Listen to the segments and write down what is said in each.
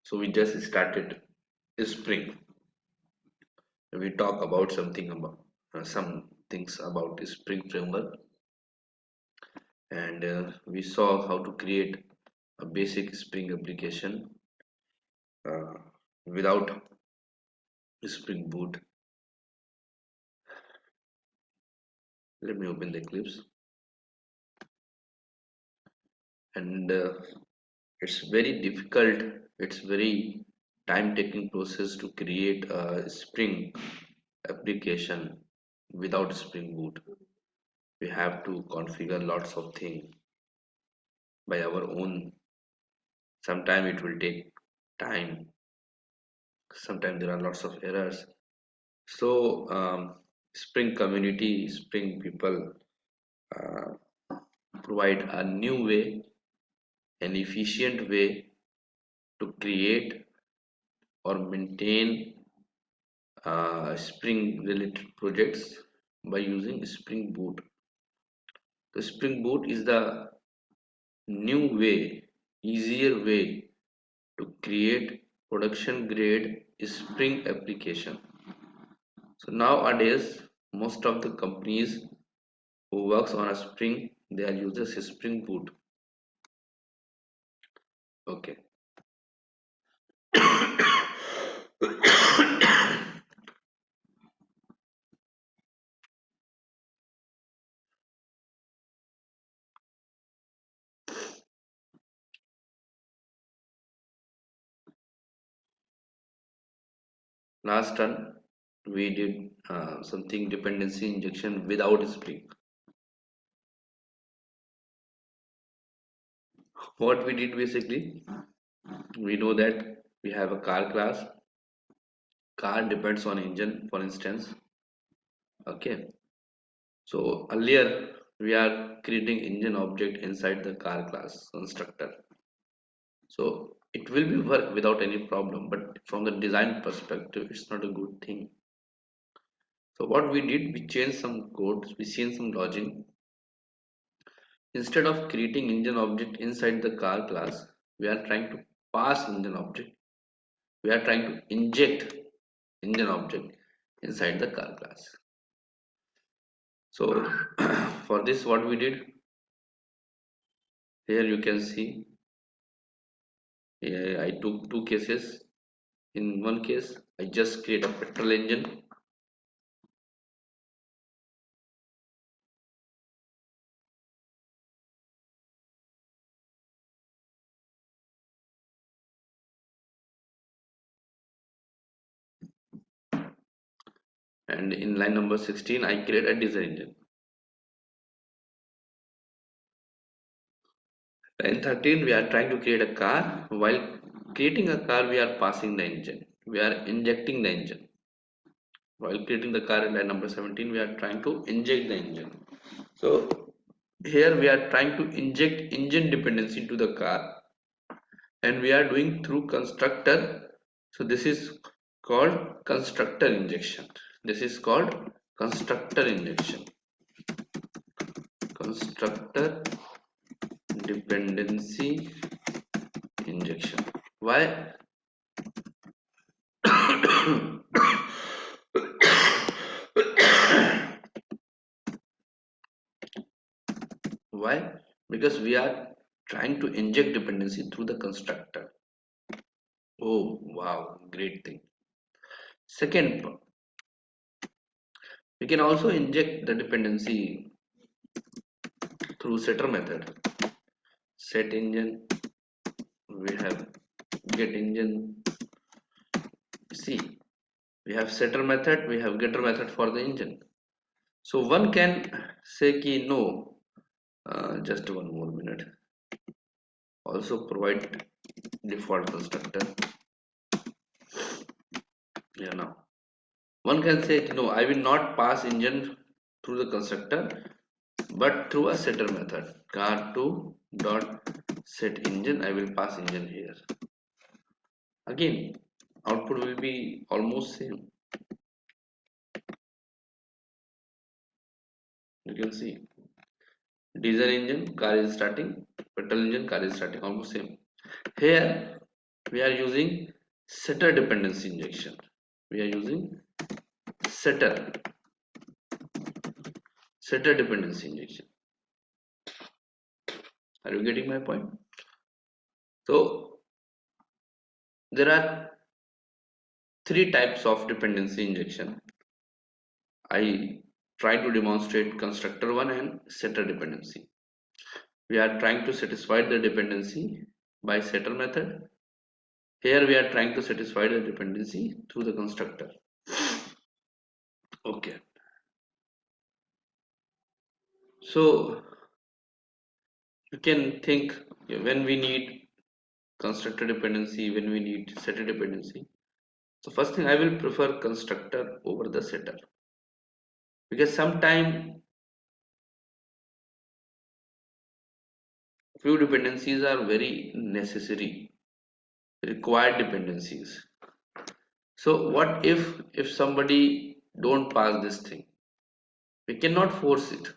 So we just started Spring. We talk about something about some things about Spring framework, and we saw how to create a basic Spring application uh, without Spring Boot. Let me open the Eclipse, and it's very difficult. It's very time-taking process to create a Spring application without Spring Boot. We have to configure lots of things by our own. Sometimes it will take time. Sometimes there are lots of errors. So Spring community, Spring people uh, provide a new way, an efficient way to create or maintain Spring related projects by using Spring Boot. The Spring Boot is the new way, easier way to create production grade Spring application. So nowadays, most of the companies who works on a Spring, they are uses Spring Boot. Okay. Last time we did something dependency injection without Spring. What we did basically, we know that we have a car class. Car depends on engine, for instance. Okay. So earlier we are creating engine object inside the car class constructor. So it will be work without any problem, but from the design perspective, it's not a good thing. So what we did, we changed some codes, we changed some logic. Instead of creating engine object inside the car class, we are trying to pass engine object. We are trying to inject engine object inside the car class. So for this, what we did, here you can see, I took two cases. In one case, I just create a petrol engine, and in line number 16, I create a diesel engine. Line 13, we are trying to create a car. While creating a car, we are passing the engine. We are injecting the engine. While creating the car in line number 17, we are trying to inject the engine. So here we are trying to inject engine dependency into the car, and we are doing through constructor. So this is called constructor injection. This is called constructor injection. Constructor dependency injection. Why? Why? Because we are trying to inject dependency through the constructor. Oh, wow, great thing. Second, we can also inject the dependency through setter method. Set engine, we have get engine. See, we have setter method, we have getter method for the engine. So one can say ki no, just one more minute. Also provide default constructor. Yeah, now one can say no, I will not pass engine through the constructor, but through a setter method. Car2 dot set engine, I will pass engine here. Again, output will be almost same. You can see diesel engine, car is starting, petrol engine, car is starting, almost same. Here we are using setter dependency injection. We are using setter dependency injection. Are you getting my point? So there are three types of dependency injection. I try to demonstrate constructor one and setter dependency. We are trying to satisfy the dependency by setter method. Here we are trying to satisfy the dependency through the constructor. Okay. So you can think, when we need constructor dependency, when we need setter dependency. So first thing, I will prefer constructor over the setter, because sometimes few dependencies are very necessary, required dependencies. So what if somebody don't pass this thing? We cannot force it.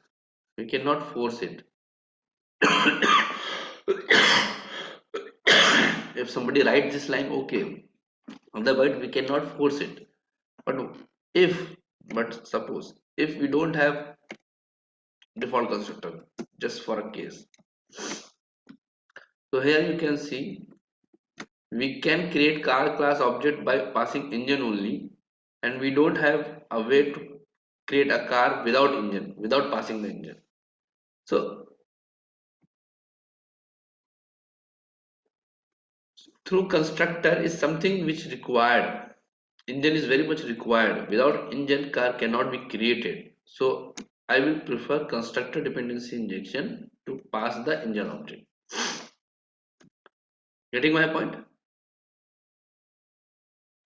We cannot force it. If somebody writes this line, okay, otherwise we cannot force it. But if, but suppose if we don't have default constructor, just for a case. So here you can see we can create car class object by passing engine only, and we don't have a way to create a car without engine, without passing the engine. So through constructor is something which required. Engine is very much required. Without engine, car cannot be created. So I will prefer constructor dependency injection to pass the engine object. Getting my point?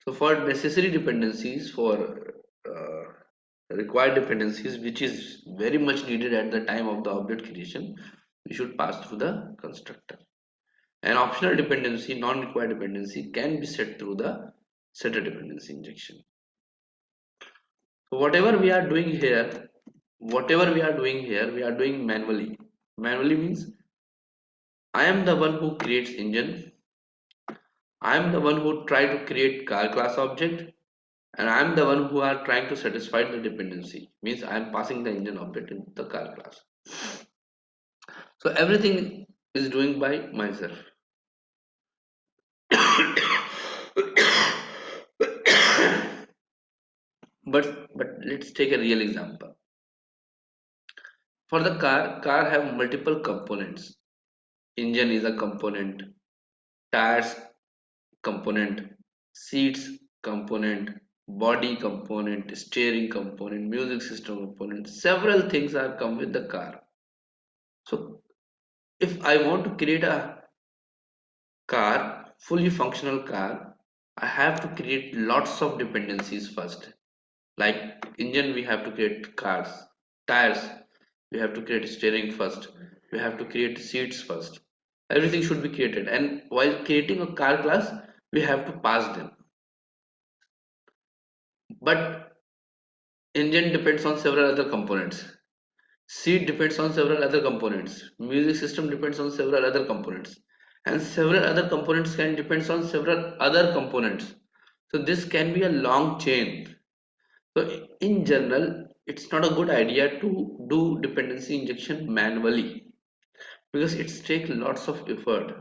So for necessary dependencies, for required dependencies, which is very much needed at the time of the object creation, we should pass through the constructor. An optional dependency, non-required dependency, can be set through the setter dependency injection. So whatever we are doing here, we are doing manually. Manually means I am the one who creates engine. I am the one who try to create car class object, and I am the one who are trying to satisfy the dependency. Means I am passing the engine object in the car class. So everything is doing by myself. but let's take a real example. For the car have multiple components. Engine is a component, tires component, seats component, body component, steering component, music system component. Several things are come with the car. So if I want to create a car, fully functional car, I have to create lots of dependencies first. Like engine, we have to create cars. Tires, we have to create steering first. We have to create seats first. Everything should be created, and while creating a car class, we have to pass them. But engine depends on several other components. Seat depends on several other components. Music system depends on several other components. And several other components can depend on several other components. So this can be a long chain. So in general, it's not a good idea to do dependency injection manually, because it's take lots of effort.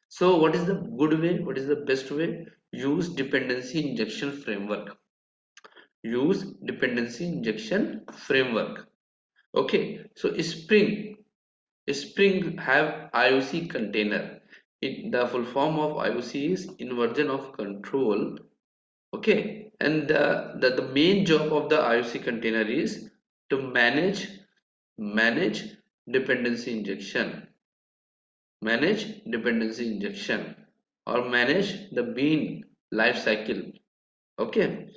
So what is the good way? What is the best way? Use dependency injection framework. Use dependency injection framework. Okay, so Spring have IOC container. The full form of IOC is inversion of control. Okay, and the main job of the IOC container is to manage dependency injection, or manage the bean life cycle. Okay,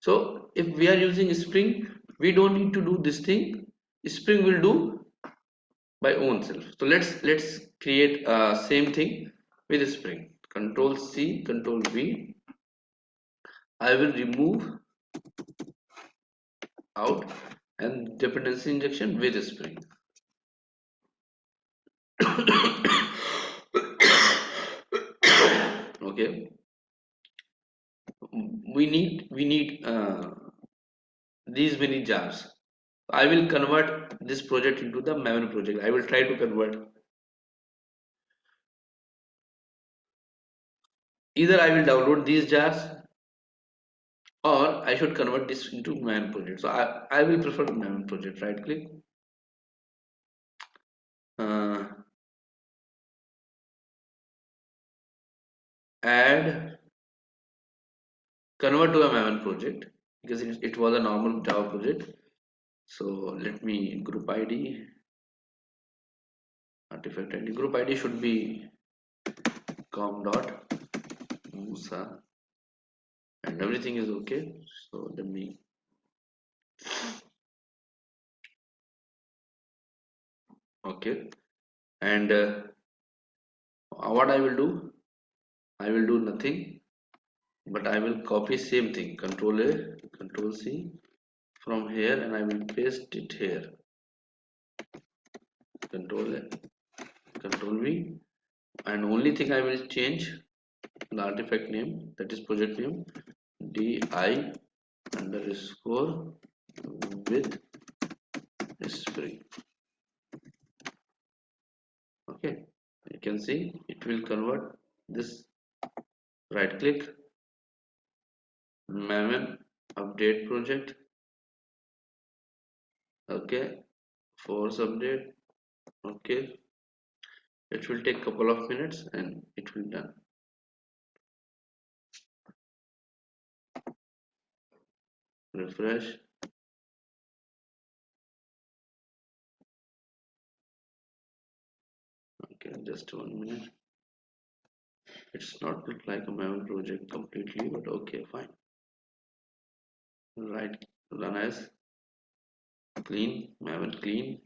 so if we are using Spring, we don't need to do this thing. Spring will do by own self. So let's create same thing with Spring. Control C, Control V. I will remove out and dependency injection with Spring. Okay, we need these many jars. I will convert this project into the Maven project. I will try to convert. Either I will download these jars or I should convert this into Maven project. So I will prefer Maven project. Right click, uh, add, convert to a Maven project because it was a normal Java project. So let me group ID, artifact ID. Group ID should be com dot musa and everything is okay. So let me, okay, and what I will do, I will do nothing, but I will copy same thing, control A, control C from here, and I will paste it here, control A, control V, and only thing I will change the artifact name, that is project name, di underscore with spring. Okay, you can see it will convert this. Right click, Maven update project. Okay, force update. Okay, it will take couple of minutes and it will done. Refresh. Okay, just 1 minute. It's not look like a Maven project completely, but okay, fine. Right, run as clean, Maven clean.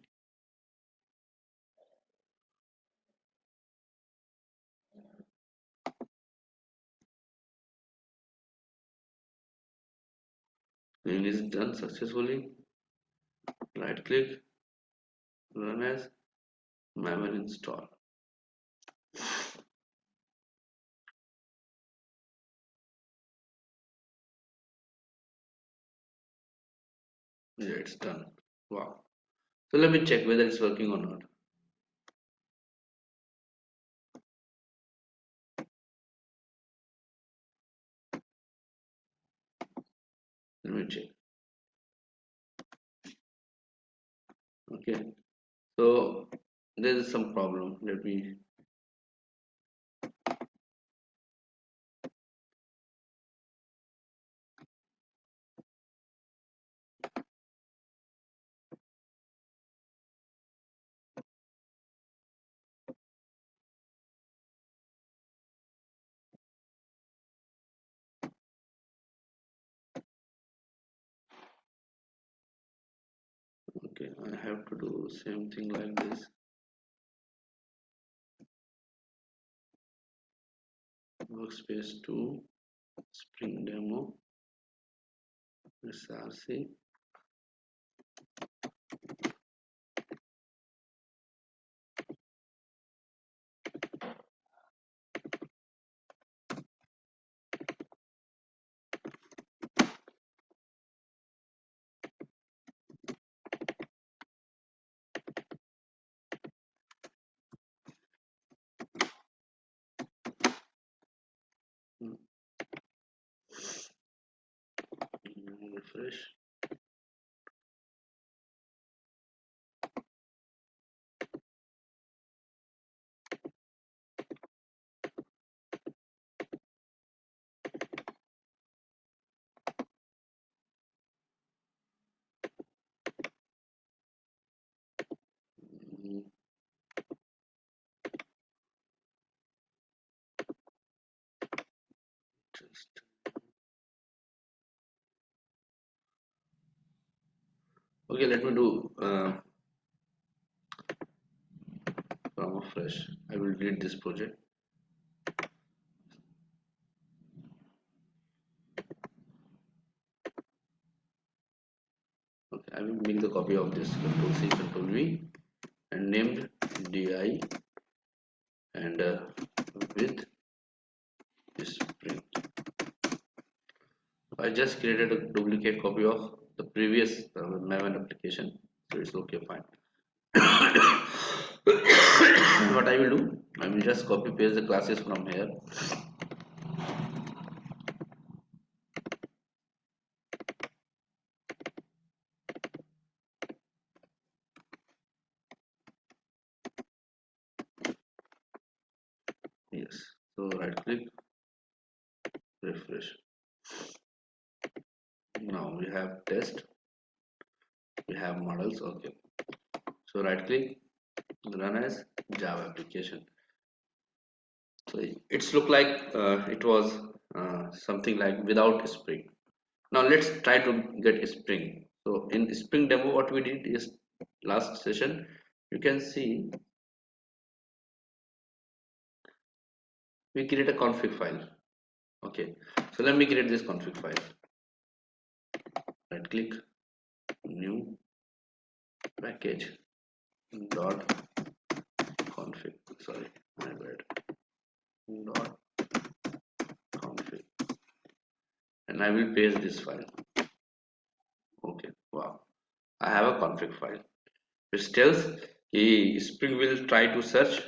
Clean is done successfully. Right click, run as Maven install. Yeah, it's done. Wow. So let me check whether it's working or not. Let me check. Okay. So there is some problem. Let me. Okay, I have to do same thing like this. Workspace 2, Spring demo, SRC. Refresh. Mm, Just okay. Let me do from a fresh. I will delete this project. Okay, I will make the copy of this. Control C, Control V, and named di and with I just created a duplicate copy of the previous Maven application, so it's okay, fine. What I will do, I will just copy paste the classes from here. Yes, so right click, refresh. Now we have test, we have models, okay. So right click, run as Java application. So it's look like it was something like without Spring. Now let's try to get Spring. So in Spring demo, what we did is last session, you can see we create a config file. Okay, so let me create this config file. Right click, new package dot config. Sorry, my bad. Dot config, and I will paste this file. Okay, wow, I have a config file which tells Spring will try to search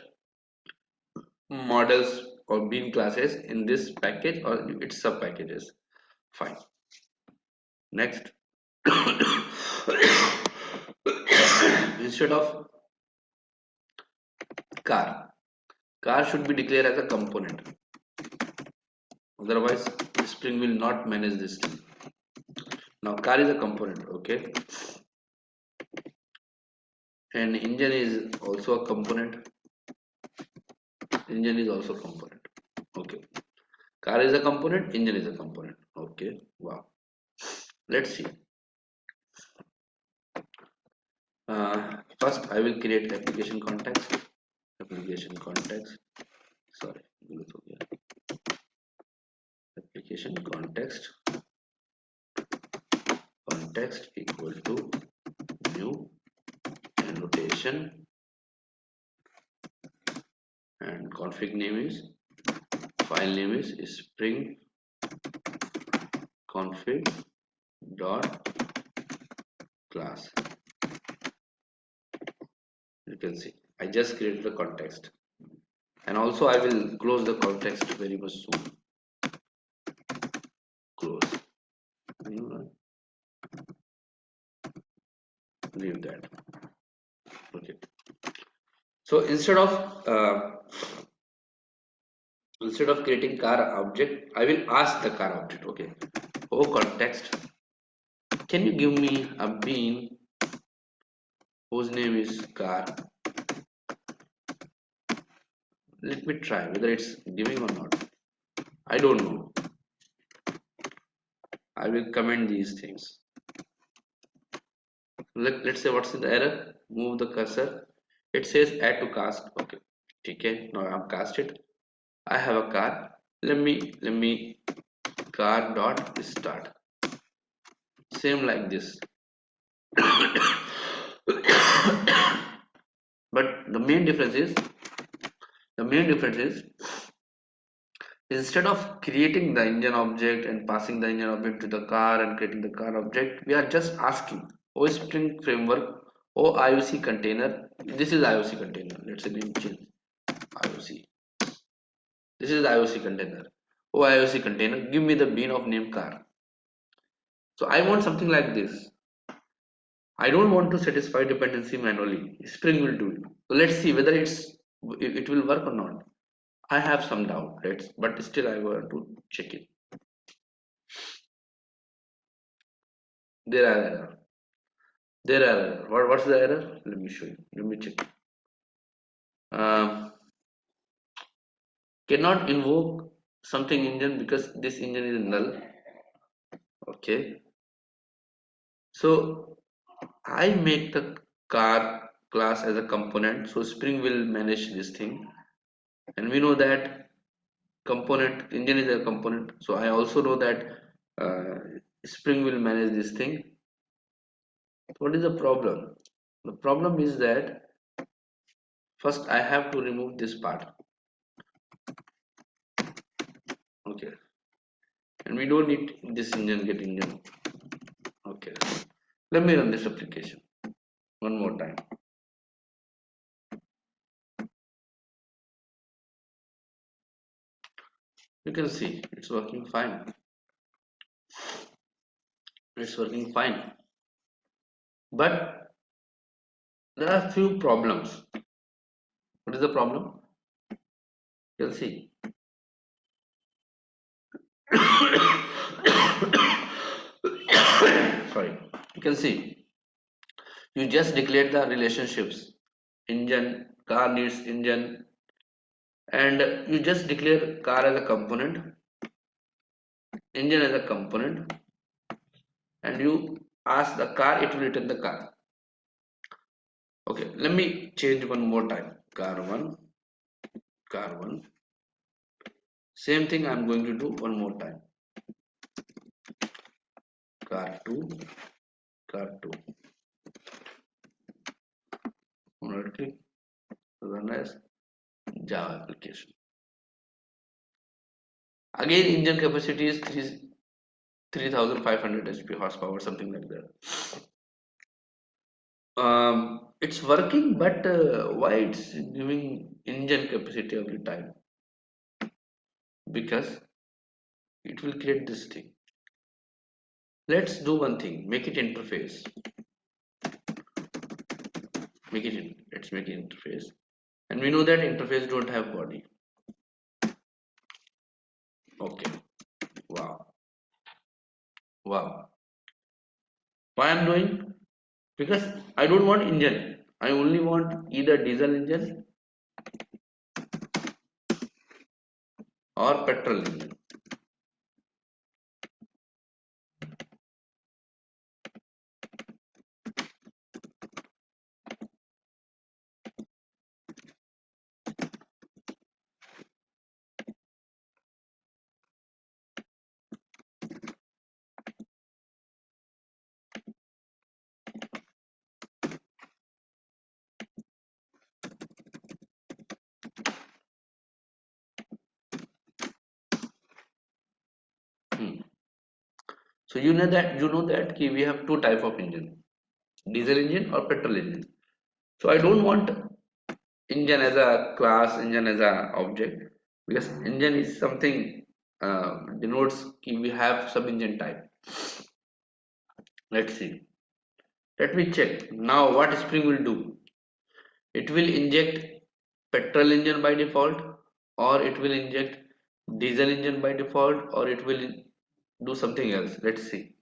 models or bean classes in this package or its sub packages. Fine. Next, instead of car should be declared as a component. Otherwise, Spring will not manage this thing. Now, car is a component, okay, and engine is also a component. Engine is also a component. Okay, car is a component. Engine is a component. Okay, wow. Let's see. First, I will create application context. Application context. Sorry, application context equal to new annotation and config name is file name is spring config dot class. You can see I just created the context, and also I will close the context very much soon. Close. Leave that. Okay, so instead of creating car object, I will ask the car object. Okay, oh context, can you give me a bean whose name is car? Let me try whether it's giving or not. I don't know. I will comment these things. Let's say what's in the error. Move the cursor. It says add to cast. Okay. Now I'm cast it. I have a car. Let me car dot start. Same like this. But the main difference is instead of creating the engine object and passing the engine object to the car and creating the car object, we are just asking o spring framework o IOC container. This is IOC container. Let's say name change IOC. This is the IOC container. O IOC container, give me the bean of name car. So I want something like this. I don't want to satisfy dependency manually. Spring will do it. So let's see whether it will work or not. I have some doubt, but still I want to check it. There are error. There are error. What's the error? Let me show you. Let me check. Cannot invoke something engine because this engine is null. Okay. So I make the car class as a component. So Spring will manage this thing, and we know that component engine is a component. So I also know that uh, Spring will manage this thing. What is the problem? The problem is that first I have to remove this part. Okay, and we don't need this engine get engine. Okay, let me run this application one more time. You can see it's working fine. It's working fine, but there are few problems. What is the problem? You'll see. Sorry. You can see. You just declared the relationships. Engine, car needs engine, and you just declare car as a component, engine as a component, and you ask the car, it will return the car. Okay, let me change one more time. Car one. Same thing I'm going to do one more time. Car 2, car 2. Right click, run as Java application. Again, engine capacity is 3500 HP horsepower, something like that. It's working, but why it's giving engine capacity every time? Because it will create this thing. Let's do one thing, make it interface. Let's make it interface. And we know that interface don't have body. Okay. Wow. Why I'm doing? Because I don't want engine. I only want either diesel engine or petrol engine. So you know that we have two type of engine, diesel engine or petrol engine. So I don't want engine as a class, engine as a object, because engine is something denotes we have sub engine type. Let's see. Let me check now what Spring will do. It will inject petrol engine by default, or it will inject diesel engine by default, or it will do something else. Let's see.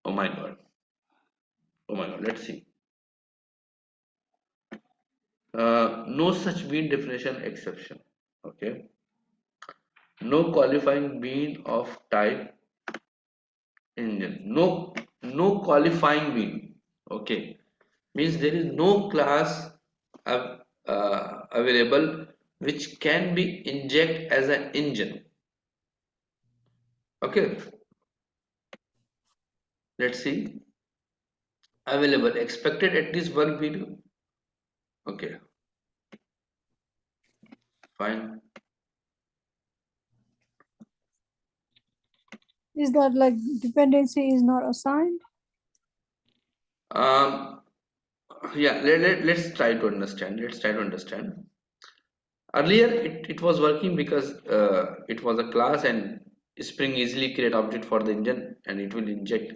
Oh my god. Oh my god. Let's see. No such bean definition exception. Okay. No qualifying bean of type engine. No qualifying bean. Okay. Means there is no class available which can be inject as an engine. Okay. Let's see. Available. Expected at least one bean. Okay. Fine. Is that like dependency is not assigned? Yeah, let's try to understand. Let's try to understand. Earlier, it was working because it was a class and Spring easily create object for the engine and it will inject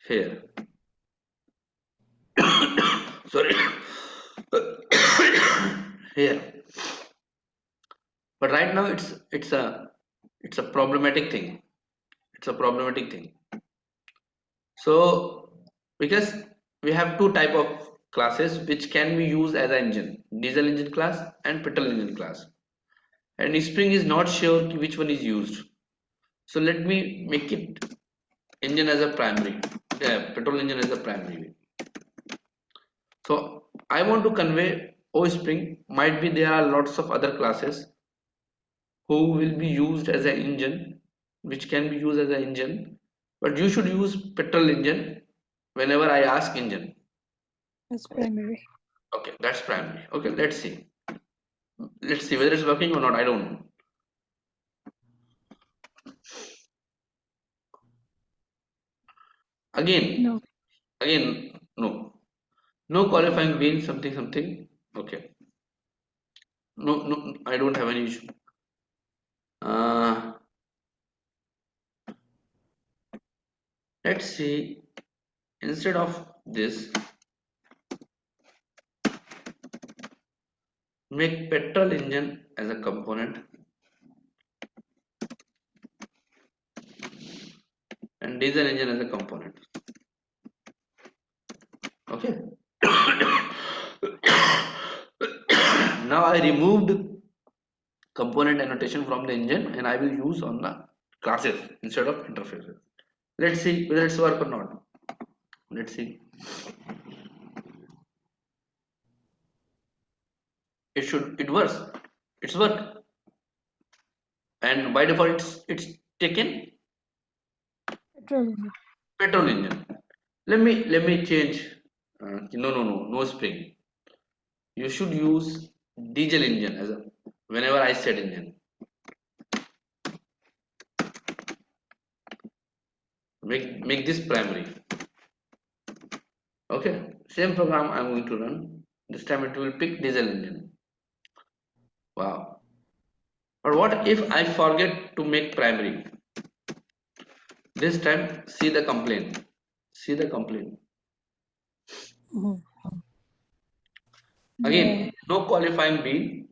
here. Sorry. Here. But right now it's a problematic thing. It's a problematic thing. So because we have two type of classes which can be used as an engine, diesel engine class and petrol engine class, and Spring is not sure which one is used. So let me make it engine as a primary, petrol engine as a primary. So I want to convey Spring might be there are lots of other classes who will be used as an engine, which can be used as an engine, but you should use petrol engine whenever I ask engine. That's primary. Okay, that's primary. Okay, let's see. Let's see whether it's working or not. I don't know. Again, No. again, no. No qualifying being something something. Okay. No, no, I don't have any issue. Uh, let's see. Instead of this, make petrol engine as a component and diesel engine as a component. Okay. Now I removed component annotation from the engine and I will use on the classes instead of interfaces. Let's see whether it's work or not. Let's see. It works. It's work. And by default it's taken Petrol engine. petrol engine. Let me change. No spring. You should use diesel engine as a whenever I said engine. Make this primary. Okay, same program I'm going to run. This time it will pick diesel engine. Wow. Or what if I forget to make primary? This time see the complaint. See the complaint. Mhm. Yeah. Again, no qualifying bean,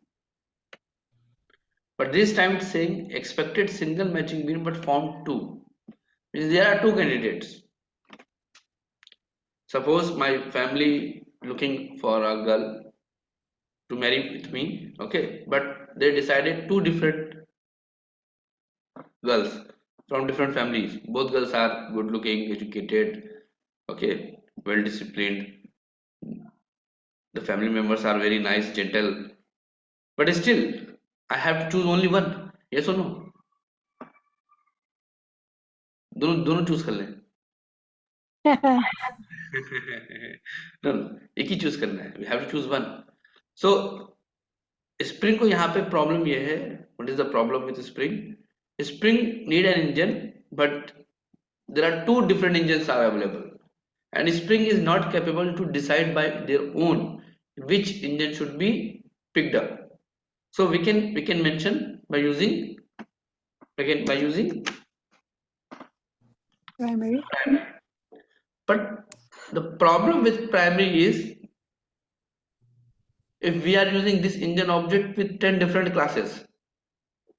but this time it's saying expected single matching bean but found two. Means there are two candidates. Suppose my family looking for a girl to marry with me, okay, but they decided two different girls from different families. Both girls are good looking, educated, okay, well disciplined. The family members are very nice, gentle, but still I have to choose only one. Yes or no? दोनों दोनों choose कर लें. No, no, एक ही choose करना है. We have to choose one. So spring को यहाँ पे प्रॉब्लम ये है. What is the problem with spring? Spring need an engine, but there are two different engines are available, and spring is not capable to decide by their own which engine should be picked up. So we can mention by using again by using Primary. primary. But the problem with primary is if we are using this engine object with 10 different classes,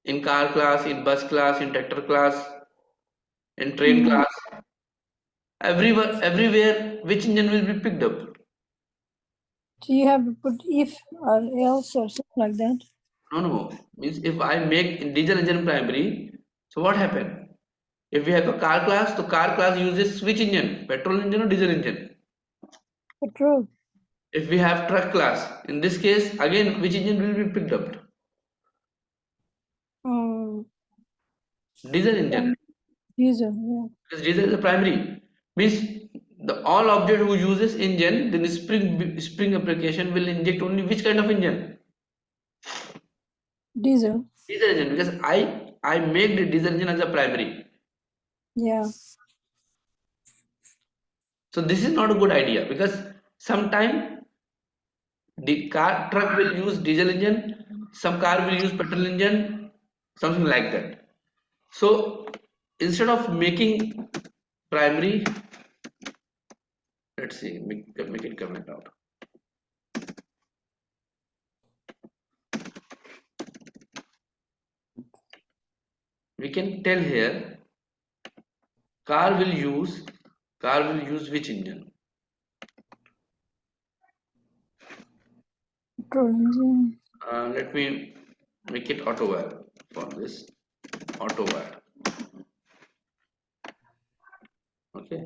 in car class, in bus class, in tractor class, in train Mm. class, everywhere which engine will be picked up? So you have to put if or else or something like that. No, means if I make diesel engine primary, so what happen? If we have a car class, the car class uses which engine? Petrol engine or diesel engine? Petrol. If we have truck class, in this case, again, which engine will be picked up? Um, Diesel engine. diesel. Yeah. Because diesel is the primary. Means the all object who uses engine, then spring application will inject only which kind of engine? Diesel. Diesel engine. Because I make the diesel engine as a primary. Yeah. So this is not a good idea because sometime the truck will use diesel engine, some car will use petrol engine, something like that. So instead of making primary, let's see, make it comment out. We can tell here car will use which engine? Petrol engine. Let me make it auto wire for this auto wire. Okay,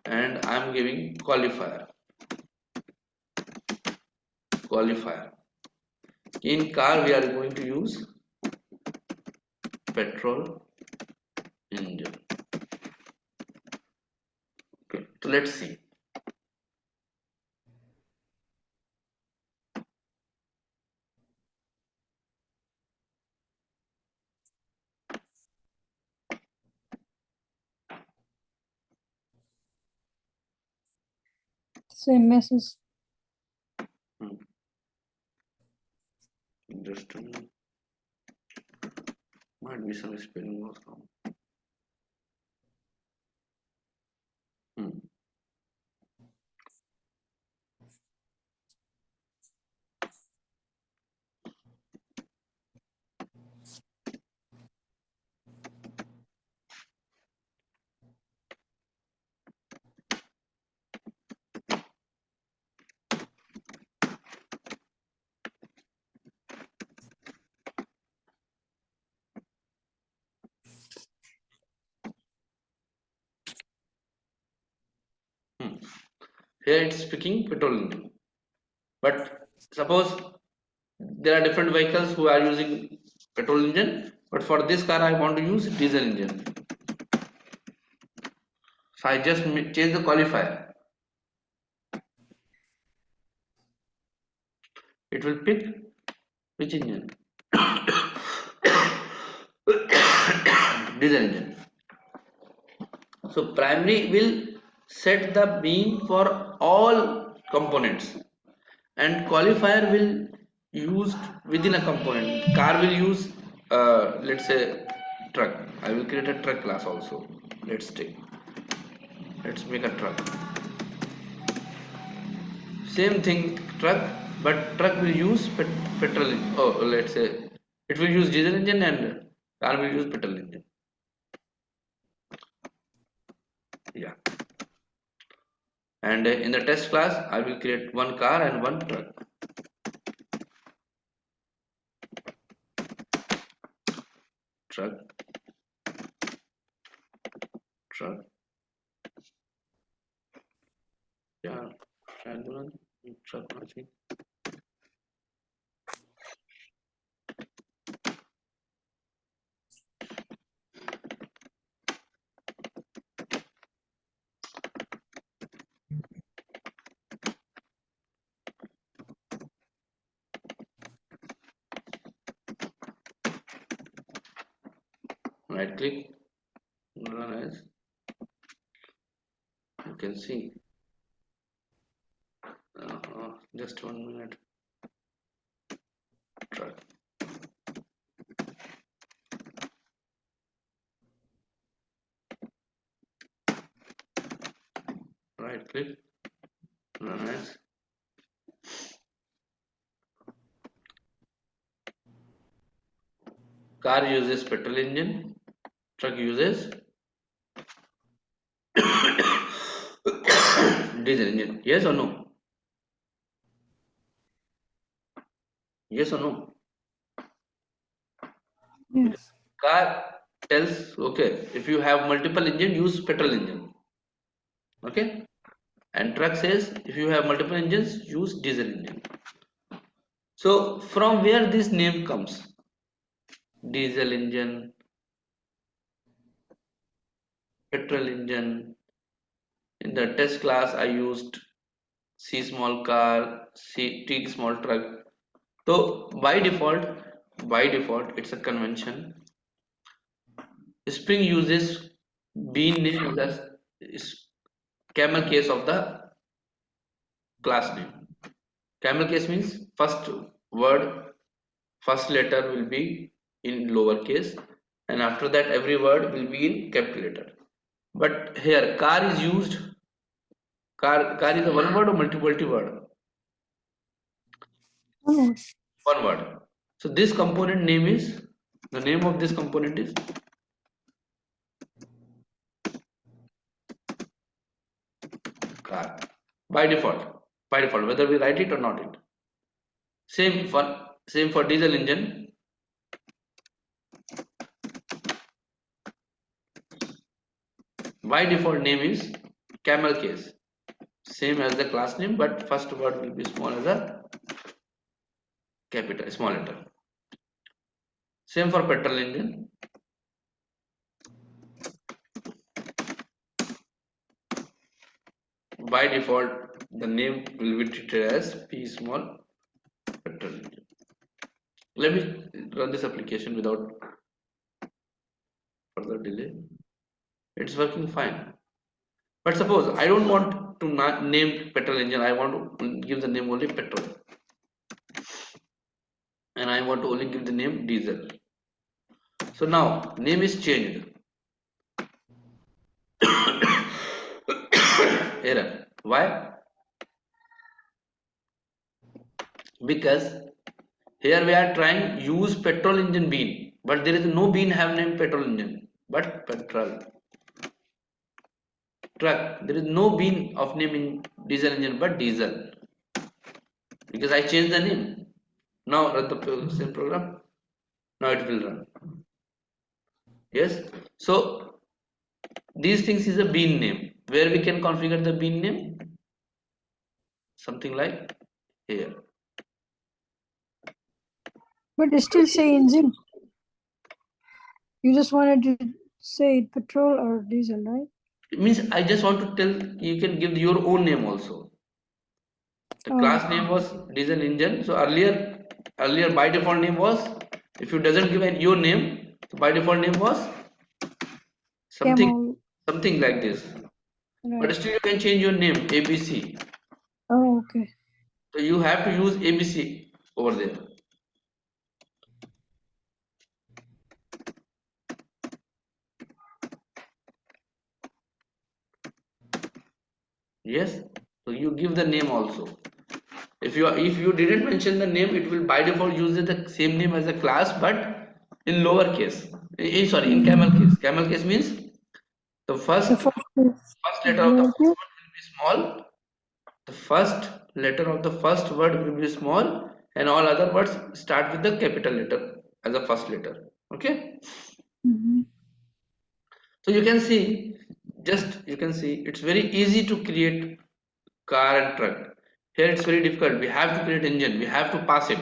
and I'm giving qualifier. In car we are going to use petrol engine. Okay, so let's see. Same message. Just might be some spelling was wrong. Hmm. Here it's speaking petrol engine. But suppose there are different vehicles who are using petrol engine, but for this car I want to use diesel engine. So I just change the qualifier. It will pick which engine? Diesel engine. So primary will set the bean for all components, and qualifier will used within a component. Car will use let's say truck. I will create a truck class also. Let's make a truck. Same thing truck, but truck will use petrol. Oh, let's say it will use diesel engine and car will use petrol engine. Yeah. And in the test class, I will create one car and one truck. Truck, truck. Yeah, truck. Right click, run as. You can see. Just 1 minute. Truck. Right click, run as. Car uses petrol engine, truck uses diesel engine. Yes or no? Yes or no? Yes. Car tells okay, if you have multiple engine, use petrol engine. Okay, and truck says if you have multiple engines, use diesel engine. So from where this name comes? Diesel engine, petrol engine. In the test class, I used C small car, T small truck. So by default, it's a convention. Spring uses bean name as camel case of the class name. Camel case means first letter will be in lowercase, and after that every word will be in capital letter. But here car is used. Car is a one word or multi word? Oh, One word. So this component name is, the name of this component is car. By default. By default, whether we write it or not it. Same for diesel engine. By default name is camel case. Same as the class name, but first word will be small as a capital, small letter. Same for petrol engine. By default, the name will be treated as P small petrol engine. Let me run this application without further delay. It's working fine. But suppose I don't want to not name petrol engine. I want to give the name only petrol, and I want to only give the name diesel. So now name is changed. Error. Why? Because here we are trying use petrol engine bean, but there is no bean have name petrol engine, but petrol. Truck. There is no bean of name in diesel engine, but diesel, because I changed the name. Now run the same program. Now it will run. Yes. So these things is a bean name. Where we can configure the bean name? Something like here. But it still say engine. You just wanted to say petrol or diesel, right? It means I just want to tell you can give your own name also. The class name was diesel engine. So earlier by default name was, if you doesn't give your name, so by default name was something Camel, something like this. right? But still you can change your name ABC. Oh, okay. So you have to use ABC over there. Yes. So you give the name also. If you didn't mention the name, it will by default use the same name as a class, but in lower case. Sorry, in camel case. Camel case means the first The first is letter of the first lowercase. word will be small. The first letter of the first word will be small, and all other words start with the capital letter as a first letter. Okay. Mm-hmm. So you can see it's very easy to create car and truck. Here it's very difficult. We have to create engine. We have to pass it.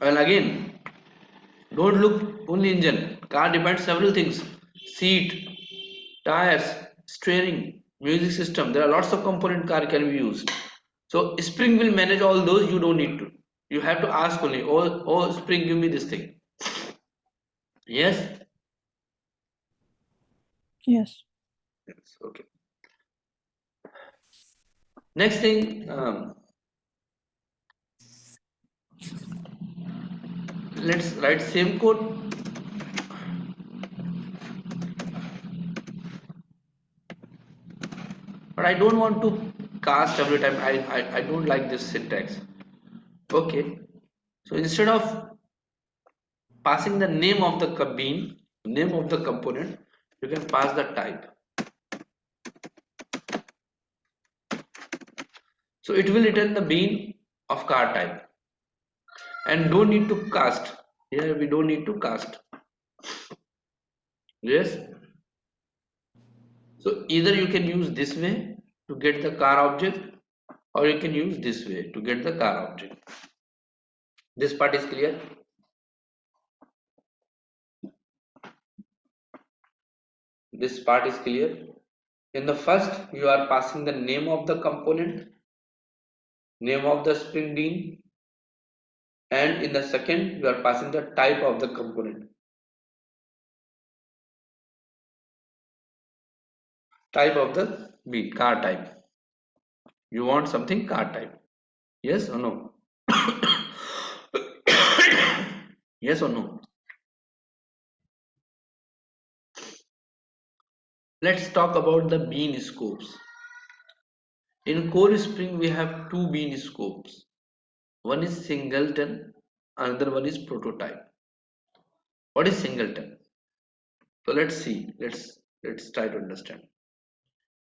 And again, don't look only engine. Car depends several things. Seat, tires, steering, music system. There are lots of component car can be used. So Spring will manage all those. You don't need to. You have to ask only. Oh, Spring, give me this thing. Yes. Yes. Yes. Okay. Next thing, let's write same code. But I don't want to cast every time. I don't like this syntax. Okay. So instead of passing the name of the bean, name of the component, you can pass the type. So it will return the bean of car type, and don't need to cast. Here we don't need to cast. Yes. So either you can use this way to get the car object, or you can use this way to get the car object. This part is clear. This part is clear. In the first, you are passing the name of the component, name of the spring bean, and in the second, you are passing the type of the component. Type of the bean, car type. You want something car type. Yes or no? Yes or no? Let's talk about the bean scopes. In core spring, we have two bean scopes. One is singleton, another one is prototype. What is singleton? So let's see. Let's try to understand.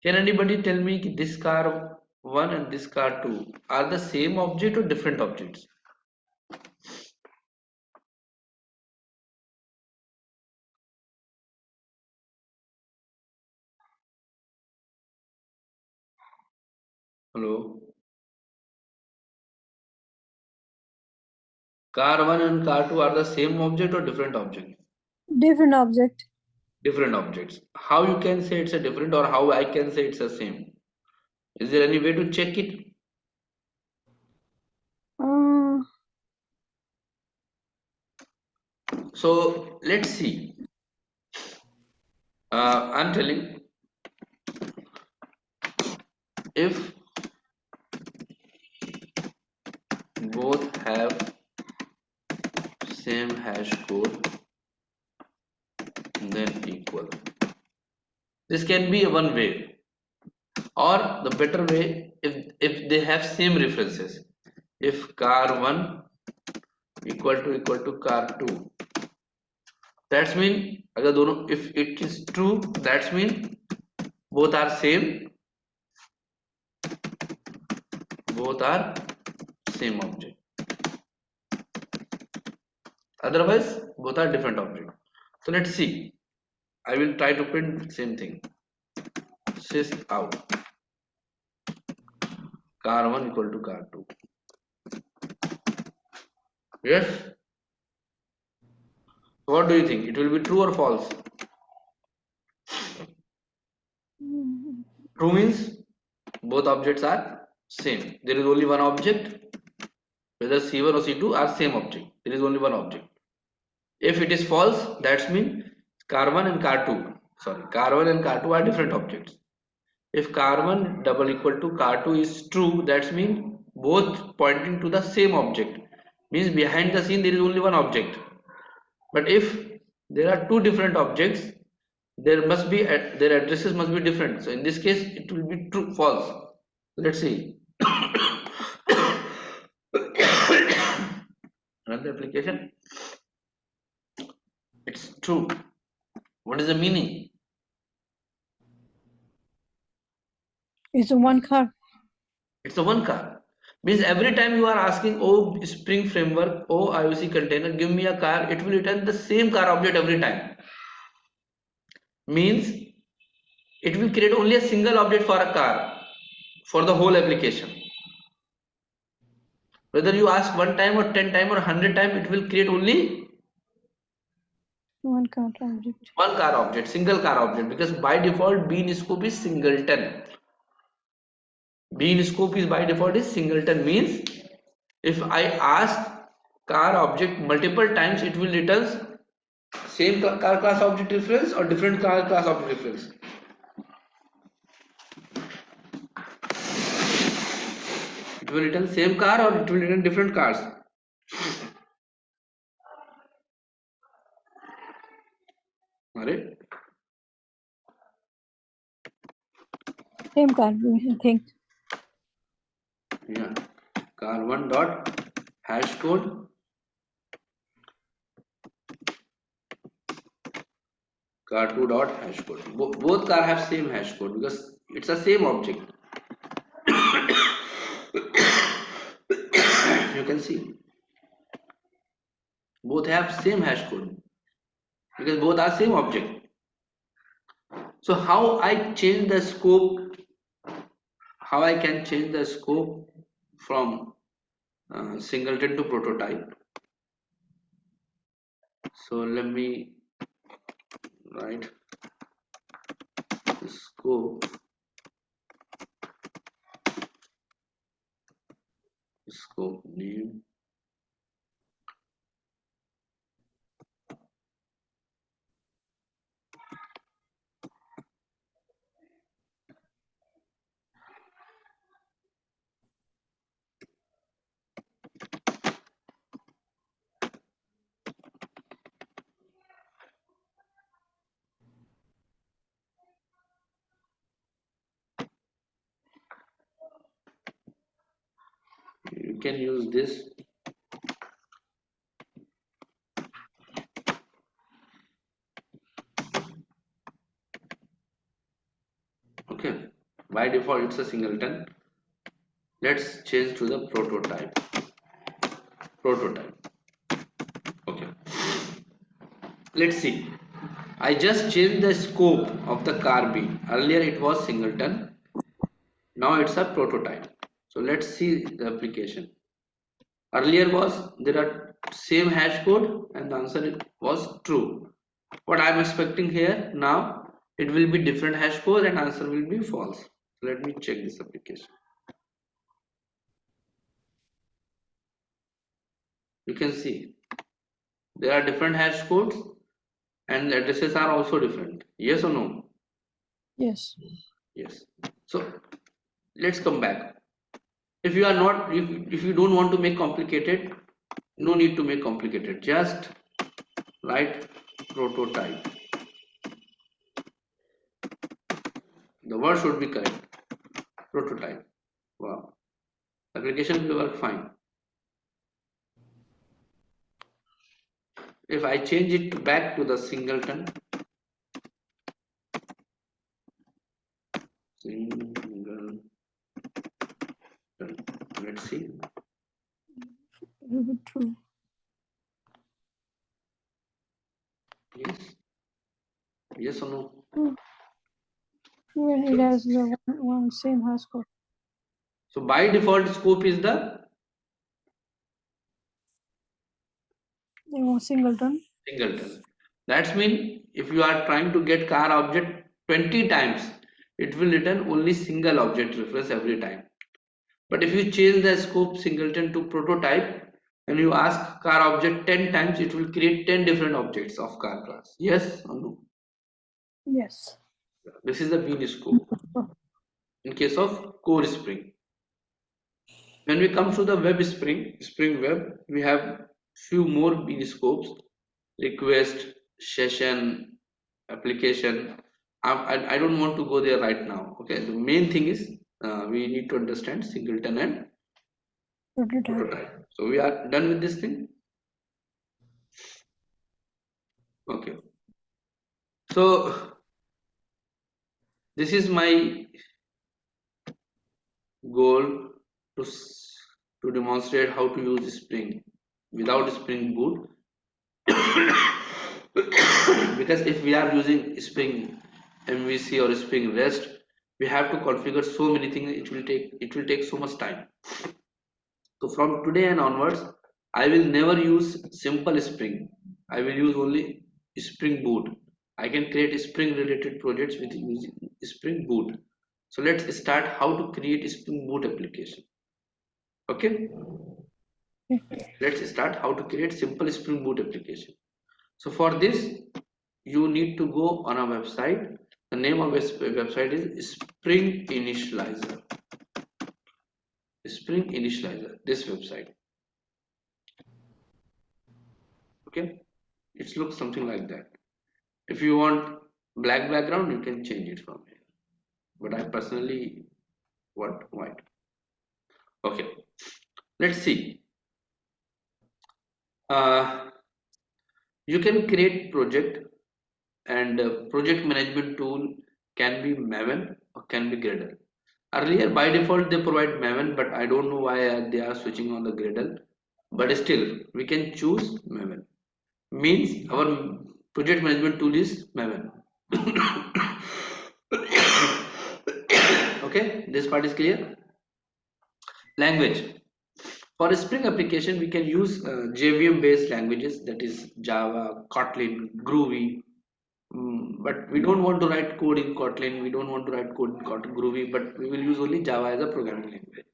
Can anybody tell me this car 1 and this car 2 are the same object or different objects? Hello? Car 1 and car 2 are the same object or different object? Different object. Different objects. How you can say it's a different, or how I can say it's the same? Is there any way to check it? Uh, So let's see. I'm telling if both have same hash code, then equal. This can be one way, or the better way, if they have same references. If car1 equal to car2, that's mean अगर दोनों, if it is true, that's mean both are same, both are same object. Otherwise both are different object. So let's see. I will try to print same thing. Sys out car1 equal to car2. Yes. What do you think? It will be true or false? True means both objects are same. There is only one object. Whether C1 or C2 are same object. There is only one object. If it is false, that's mean car1 and car2. Sorry, car1 and car2 are different objects. If car1 double equal to car2 is true, that's mean both pointing to the same object. Means behind the scene there is only one object. But if there are two different objects, there must be their addresses must be different. So in this case, it will be true, false. Let's see. Run the application. It's true. What is the meaning? It's a one car. It's a one car. Means every time you are asking, oh Spring Framework, oh IOC container, give me a car, it will return the same car object every time. Means it will create only a single object for a car for the whole application. Whether you ask one time or 10 time or 100 time, it will create only One car object. one car object, single car object, because by default bean scope is singleton. Bean scope is by default is singleton, means if I ask car object multiple times, it will return same car class object reference or different car class object reference. It will return same car or it will return different cars. Alright. Same car, I think. Yeah. Car1 dot hash code car2 dot hash code. Both car have same hash code because it's the same object. You can see both have same hash code because both are same object. So how I change the scope, how I can change the scope from singleton to prototype. So let me write the scope name you can use this. Okay, by default it's a singleton. Let's change to the prototype. Okay, let's see. I just changed the scope of the car B. Earlier it was singleton, now it's a prototype. So let's see the application. Earlier was there are same hash code and the answer was true. What I am expecting here now, it will be different hash code and answer will be false. So let me check this application. You can see there are different hash codes and the addresses are also different. Yes or no? Yes. Yes. So let's come back. If you are not, if you don't want to make complicated, no need to make complicated, just write prototype. The word should be correct, prototype. Wow, application will work fine. If I change it back to the singleton, let's see. True. Yes, yes or no? True, and it has the one same hash code. So by default scope is the Singleton. singleton. That's mean if you are trying to get car object 20 times, it will return only single object reference every time. But if you change the scope singleton to prototype and you ask car object 10 times, it will create 10 different objects of car class. Yes or no? Yes. This is the bean scope in case of core Spring. When we come to the web Spring Web, we have few more bean scopes: request, session, application. I don't want to go there right now. Okay, the main thing is we need to understand singleton and prototype. So we are done with this thing. Okay, so this is my goal to to demonstrate how to use Spring without Spring Boot. Because if we are using Spring MVC or Spring REST, we have to configure so many things. It will take so much time. So from today and onwards, I will never use simple Spring. I will use only Spring Boot. I can create Spring related projects with using Spring Boot. So let's start how to create a Spring Boot application. Okay, let's start how to create simple Spring Boot application. So for this, you need to go on a website. The name of this website is Spring Initializer. Spring Initializer, this website. Okay, it looks something like that. If you want black background, you can change it from here, but I personally want white. Okay, let's see. You can create project, and project management tool can be Maven or can be Gradle. Earlier by default they provide Maven, but I don't know why they are switching on the Gradle. But still we can choose Maven. Means our project management tool is Maven. Okay, this part is clear. Language. For a Spring application, we can use JVM based languages, that is Java, Kotlin, Groovy. But we don't want to write code in Kotlin, we don't want to write code in Kotlin, Groovy, but we will use only Java as a programming language.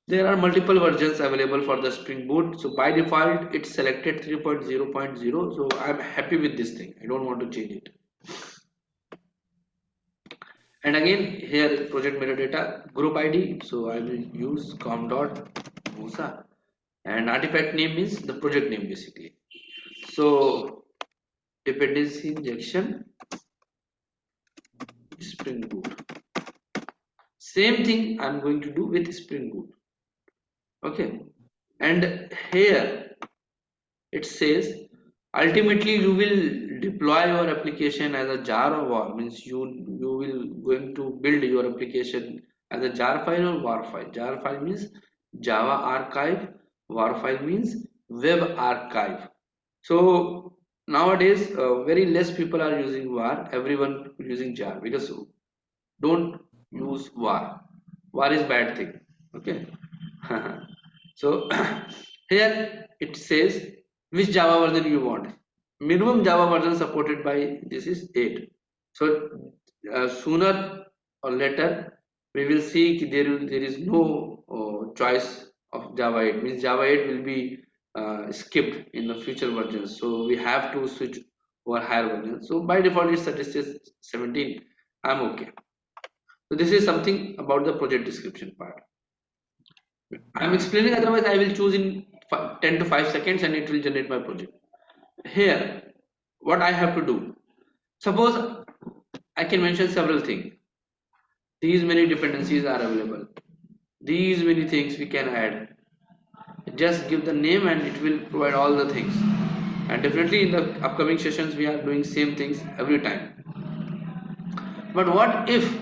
There are multiple versions available for the Spring Boot. So by default, it's selected 3.0.0. So I'm happy with this thing. I don't want to change it. And again, here project metadata, group ID. So I will use com.musa, and artifact name is the project name basically. So dependency injection, Spring Boot. Same thing I'm going to do with Spring Boot. Okay, and here it says ultimately you will deploy your application as a jar or war, means you will going to build your application as a jar file or war file. Jar file means Java archive, war file means web archive. So nowadays very less people are using war, everyone using jar, because don't use war is bad thing. Okay. So here it says which Java version you want. Minimum Java version supported by this is 8. So sooner or later we will see there is no choice of Java 8, means Java 8 will be skipped in the future versions. So we have to switch or higher version. So by default it suggests 17. I'm okay. So this is something about the project description part. I'm explaining, otherwise I will choose in 10 to 5 seconds and it will generate my project. Here, what I have to do. Suppose I can mention several things. These many dependencies are available. These many things we can add. Just give the name and it will provide all the things. And definitely in the upcoming sessions we are doing same things every time. But what if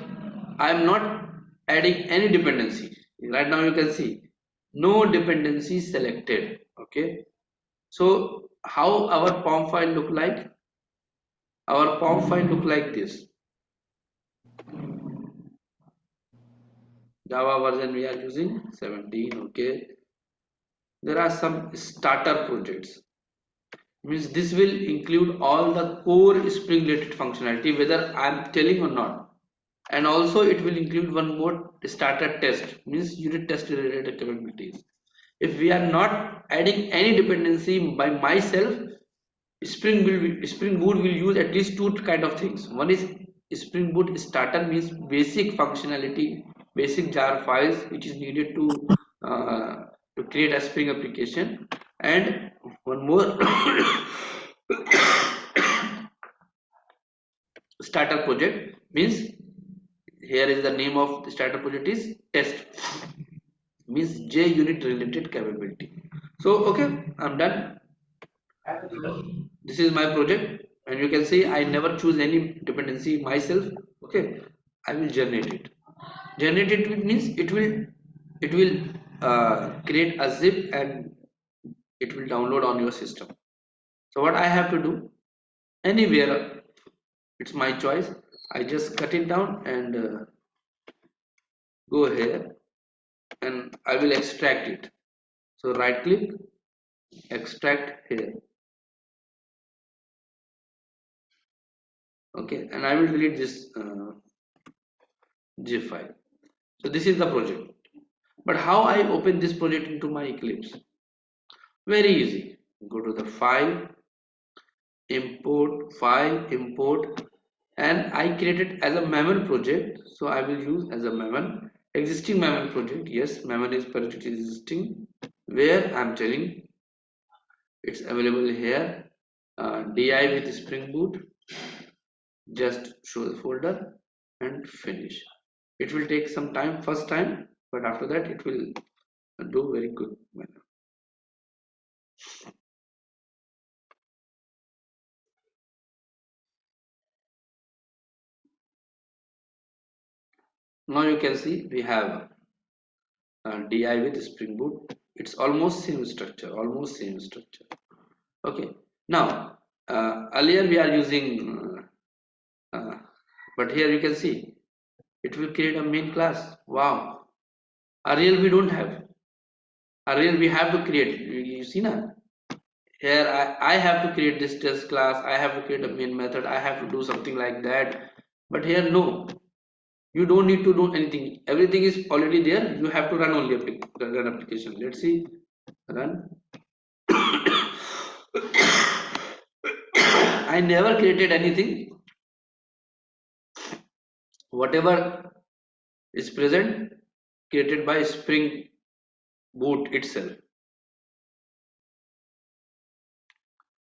I am not adding any dependency? Right now you can see no dependency selected. Okay. So how our POM file look like? Our POM file look like this. Java version we are using 17. Okay. There are some starter projects. Means this will include all the core Spring related functionality whether I am telling or not. And also it will include one more starter test, means unit test related capabilities. If we are not adding any dependency by myself, Spring Boot will use at least two kind of things. One is Spring Boot starter, means basic functionality, basic jar files which is needed uh, to create a Spring application, and one more starter project, means here is the name of the starter project is test, means JUnit related capability. So okay, I'm done. This is my project and you can see I never choose any dependency myself. Okay, I will generate it. Generate it means it will create a zip and it will download on your system. So what I have to do, anywhere, it's my choice. I just cut it down and go here and I will extract it. So right click, extract here. Okay, and I will delete this zip file. So this is the project. But how I open this project into my Eclipse? Very easy. Go to the file, import, and I created as a manual project. So I will use as a manual, existing manual project. Yes, manual is per existing, where I'm telling it's available here. DI with Spring Boot. Just show the folder and finish. It will take some time first time, but after that it will do very good manner. Now you can see we have DI with Spring Boot. It's almost same structure, almost same structure. Okay. Now earlier we are using, but here you can see it will create a main class. Wow. Earlier we don't have. Earlier we have to create. You see now. Here I have to create this test class. I have to create a main method. I have to do something like that. But here no. You don't need to do anything. Everything is already there. You have to run only run application. Let's see. Run. I never created anything. Whatever is present, created by Spring Boot itself.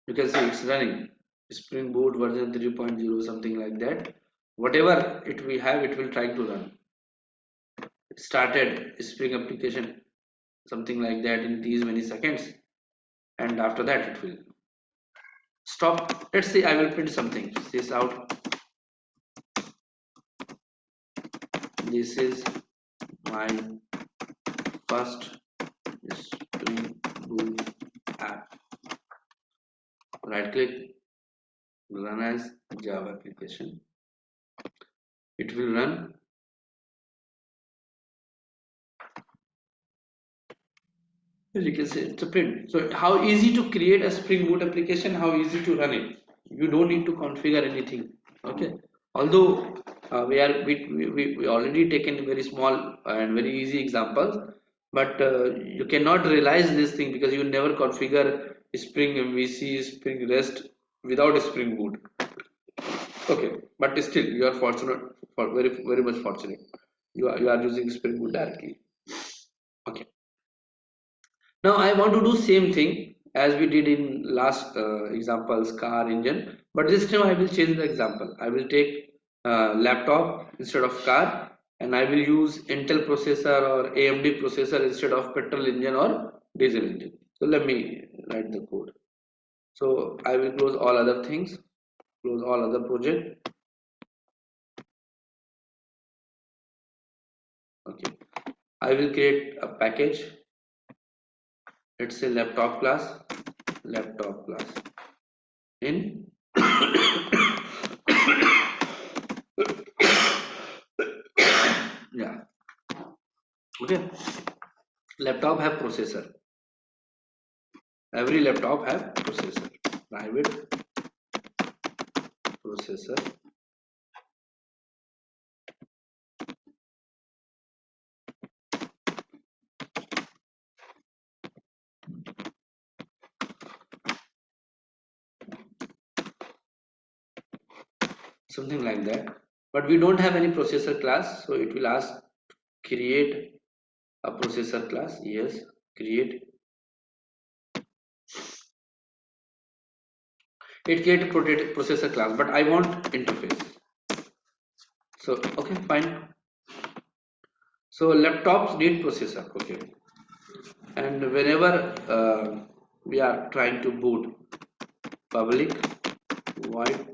You can see it's running. Spring Boot version 3.0, something like that. Whatever it we have, it will try to run. It started Spring application, something like that in these many seconds, and after that it will stop. Let's see, I will print something. This out. This is my first Spring Boot app. Right click, run as Java application. It will run. As you can see, it's a print. So how easy to create a Spring Boot application, how easy to run it. You don't need to configure anything. Okay. Although we already taken very small and very easy examples, but you cannot realize this thing because you never configure Spring MVC, Spring REST. without Spring Boot. Okay, but still you are fortunate, for very much fortunate. You are using Spring Boot directly. Okay. Now I want to do same thing as we did in last examples, car, engine, but this time I will change the example. I will take laptop instead of car, and I will use Intel processor or AMD processor instead of petrol engine or diesel engine. So let me write the code. So I will close all other things, close all other project. Okay, I will create a package. Let's say laptop class in yeah. Okay, laptop have processor. Every laptop have processor. Private processor something like that, but we don't have any processor class, so it will ask create a processor class. Yes, create. It create a processor class, but I want interface. So okay, fine. So laptops need processor. Okay, and whenever we are trying to boot, public void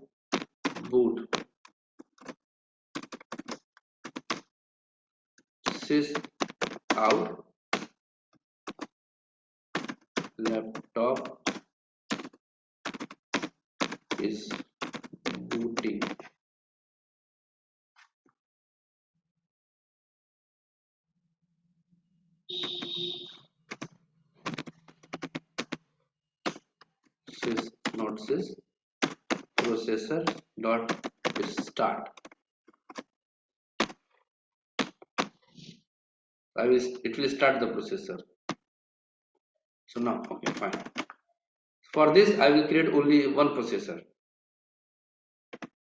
boot sys out laptop is booting. Sys not sys processor dot start. It will start the processor. So now okay, fine. For this I will create only one processor.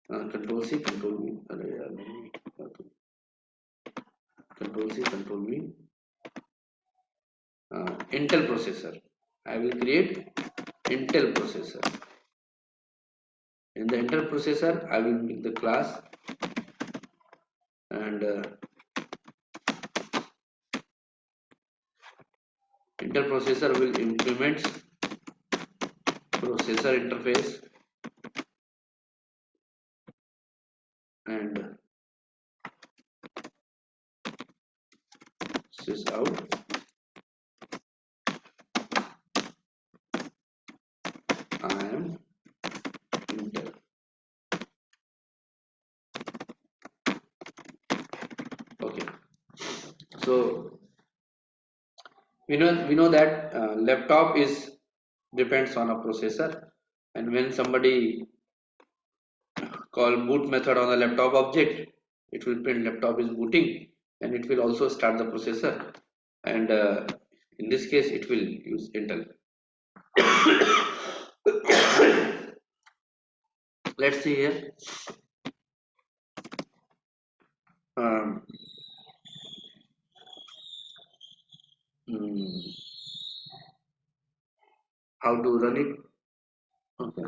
Control C, Control V, Control C, Control V. Intel processor. I will create Intel processor. In the Intel processor, I will make the class, and Intel processor will implement processor interface and sys out. I am Intel. Okay. So we know that laptop is depends on a processor, and when somebody call boot method on the laptop object, it will print laptop is booting, and it will also start the processor, and in this case it will use Intel. Let's see here. um, hmm, how to run it. Okay,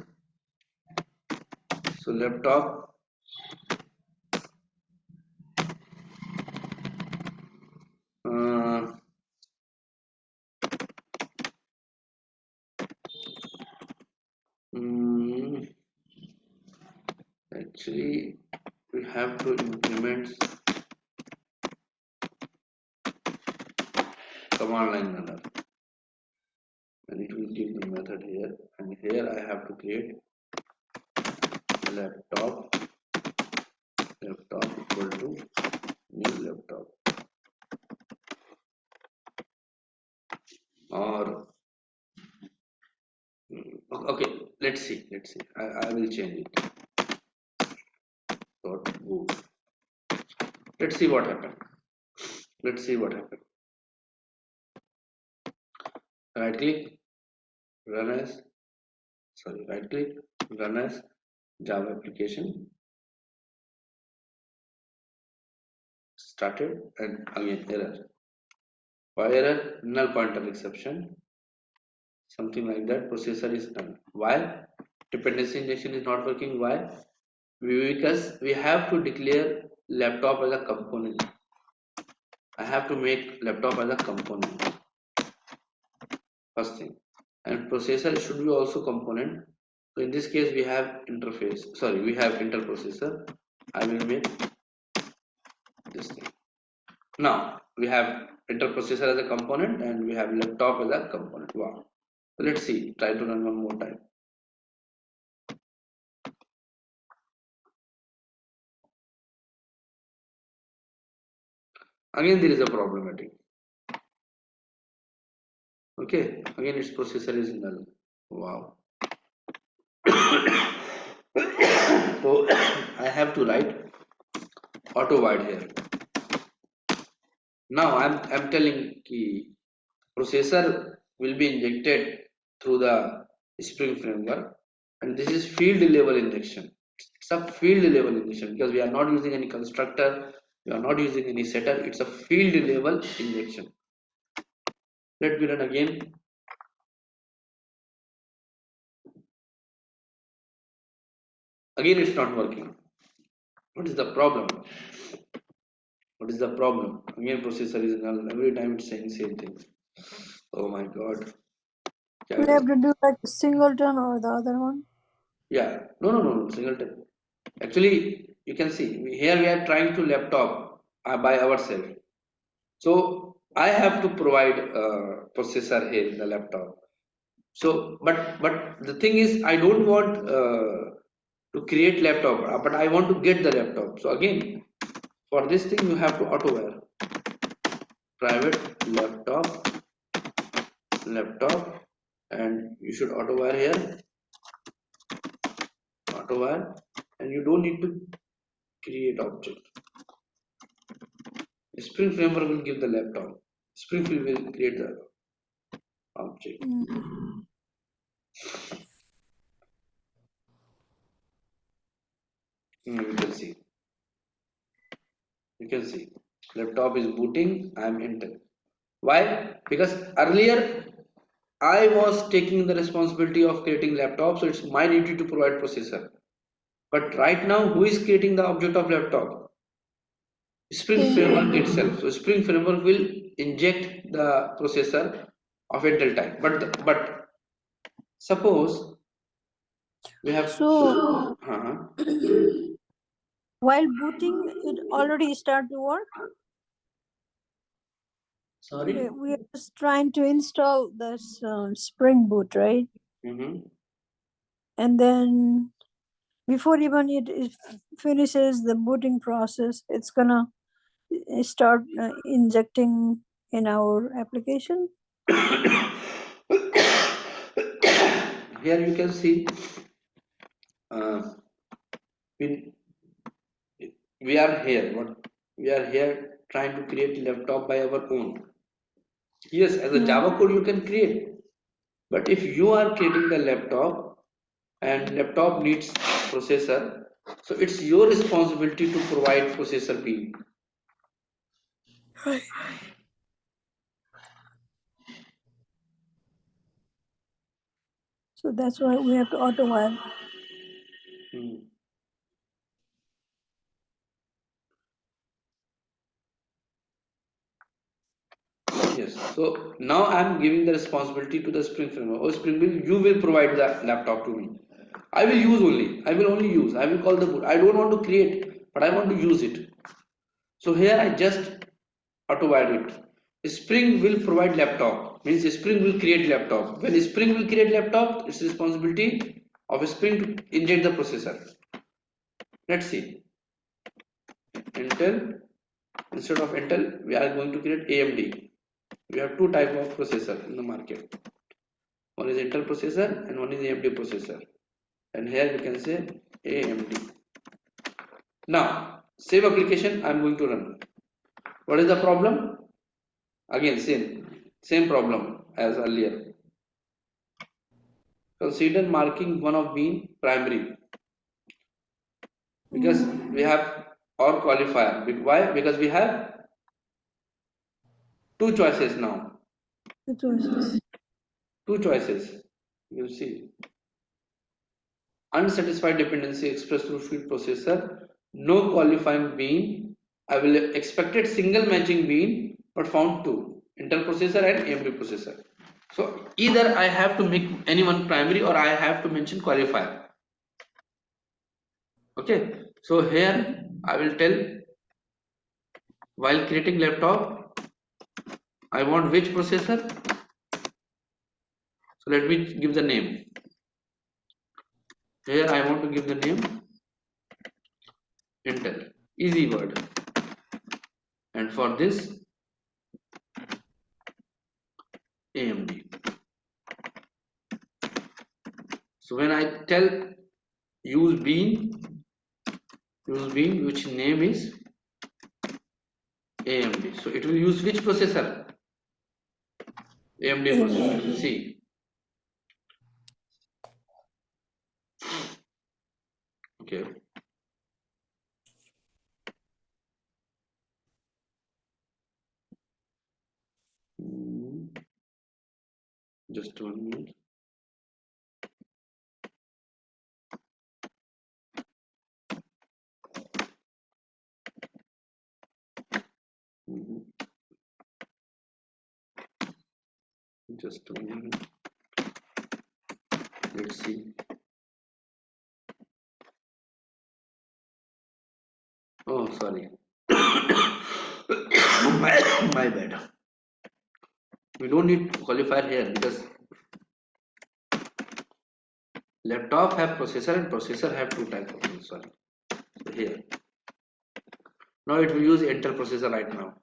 so laptop uh, hmm, actually we have to implement command line method, and it will give the method here, and here I have to create laptop equal to new laptop, or okay, let's see, I will change it. Dot boot. Let's see what happened. Right click, run as, sorry, right click, run as Java application, started, and again error. Why error? Null pointer exception, something like that. Processor is null. Why? Dependency injection is not working. Why? Because we have to declare laptop as a component. I have to make laptop as a component, first thing, and processor should be also component. So in this case we have interface, sorry, we have interprocessor. I will make this thing. Now we have interprocessor as a component and we have laptop as a component. Wow. So let's see, try to run one more time. Again there is a problematic. Okay, again its processor is null. Wow. So I have to write auto void here. Now I'm telling key processor will be injected through the Spring framework, and this is field level injection. It's a field level injection because we are not using any constructor, we are not using any setter. It's a field level injection. Let me run again. Again it's not working. What is the problem? What is the problem? Again processor is null. Every time it's saying same thing. Oh my god. We have to do like a singleton or the other one. Yeah, no, singleton. Actually, you can see here we are trying to laptop by ourselves. So I have to provide processor here in the laptop. So, but the thing is, I don't want to create laptop, but I want to get the laptop. So again, for this thing you have to auto-wire private laptop, and you should auto-wire here, auto-wire, and you don't need to create object. Spring framework will give the laptop. Spring will create the object. You can see. You can see. Laptop is booting. I am Intel. Why? Because earlier I was taking the responsibility of creating laptop, so it's my duty to provide processor. But right now, who is creating the object of laptop? Spring framework itself. So Spring framework will inject the processor of Intel type. But suppose we have So uh-huh. while booting, it already started to work. Sorry. We are just trying to install this Spring Boot, right? And then before even it finishes the booting process, it's gonna start injecting in our application. Here you can see uh, we, we are here. What we are here trying to create laptop by our own. Yes, as a Java code you can create, but if you are creating the laptop and laptop needs processor, so it's your responsibility to provide processor beam. Right. So that's why we have to auto wire. Yes, so now I'm giving the responsibility to the Spring framework. Oh, Spring will you will provide the laptop to me. I will use only. I will only use. I will call the boot. I don't want to create, but I want to use it. So here I just auto-wire it. Spring will provide laptop. Means Spring will create laptop. When Spring will create laptop, it's responsibility of Spring to inject the processor. Let's see. Intel. Instead of Intel, we are going to create AMD. We have two type of processor in the market. One is Intel processor and one is AMD processor. And here we can say AMD. Now, save application I am going to run. What is the problem? Again, same problem as earlier. consider marking one of being primary, because we have or qualifier. Why? Because we have two choices now. The choices. Two choices. You see, unsatisfied dependency expressed through field processor, no qualifying bean, I will expected single matching bean but found two, Intel processor and AMD processor. So either I have to make anyone primary or I have to mention qualifier. Okay, so Mhm. here I will tell while creating laptop I want which processor. So let me give the name. Here I want to give the name Intel. Easy word. And for this AMD. So when I tell use bean which name is AMD. So it will use which processor? AMD AMD. processor. See. Okay. Just 1 minute. Just 1 minute. Let's see. Oh, sorry. my bad. We don't need qualifier here because laptop have processor and processor have two types of things. Sorry. So here. Now it will use Intel processor right now.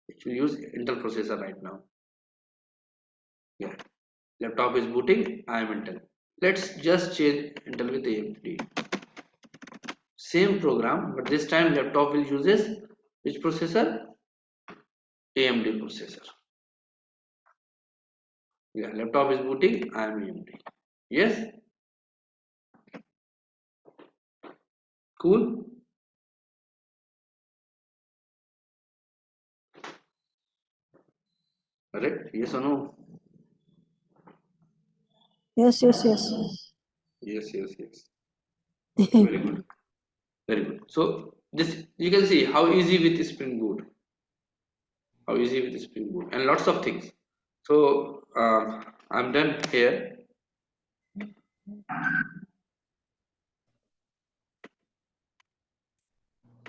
It will use Intel processor right now. Yeah. Laptop is booting. I am Intel. Let's just change Intel with AMD. Same program, but this time laptop will uses which processor? AMD processor. Yeah, laptop is booting. I am AMD. Yes, cool. Correct? Yes or no? Yes, yes, yes. Yes, yes, yes. Very good. Very good. So this you can see how easy with Spring Boot. How easy with Spring Boot and lots of things. So I'm done here.